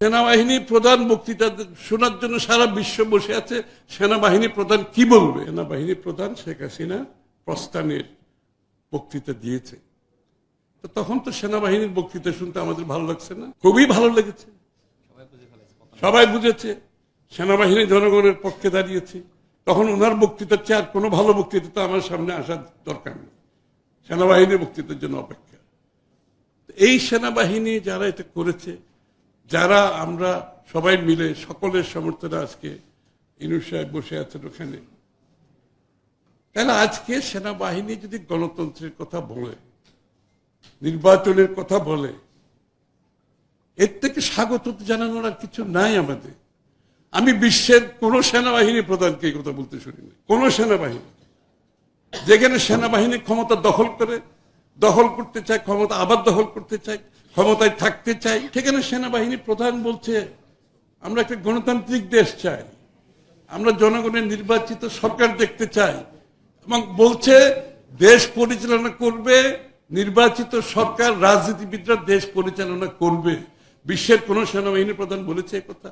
সেনাবাহিনী প্রধান বক্তৃতা শোনার জন্য সারা বিশ্ব বসে আছে। সেনাবাহিনী প্রধান কি বলবে? সেনাবাহিনী প্রধান শেখ হাসিনা প্রস্থানের বক্তৃতা দিয়েছে, তো তখন তো সেনাবাহিনীর বক্তৃতা শুনতে আমাদের ভালো লাগছে না? খুবই ভালো লেগেছে। সবাই বুঝেছে সেনাবাহিনী জনগণের পক্ষে দাঁড়িয়েছে। তখন ওনার বক্তৃতার চেয়ে আর কোনো ভালো বক্তৃতা তো আমার সামনে আসার দরকার নেই, সেনাবাহিনীর বক্তৃতার জন্য অপেক্ষা। এই সেনাবাহিনী যারা এটা করেছে, যারা আমরা সবাই মিলে সকলের সমর্থনে আজকে ইউনূস সাহেব বসে আছেন ওখানে, তাহলে আজকে সেনাবাহিনী যদি গণতন্ত্রের কথা বলে, নির্বাচনের কথা বলে, এর থেকে স্বাগত জানানোর আর কিছু নাই আমাদের। আমি বিশ্বের কোন সেনাবাহিনী প্রধানকে এই কথা বলতে শুনিনি। কোন সেনাবাহিনী, যেখানে সেনাবাহিনী ক্ষমতা দখল করতে চায়, ক্ষমতা আবার দখল করতে চায়, ক্ষমতায় থাকতে চায়, সেখানে সেনাবাহিনী প্রধান বলছে আমরা একটা গণতান্ত্রিক দেশ চাই, আমরা জনগণের নির্বাচিত সরকার দেখতে চাই, এবং বলছে দেশ পরিচালনা করবে নির্বাচিত সরকার, রাজনীতিবিদরা দেশ পরিচালনা করবে। বিশ্বের কোন সেনাবাহিনী প্রধান বলেছে এই কথা?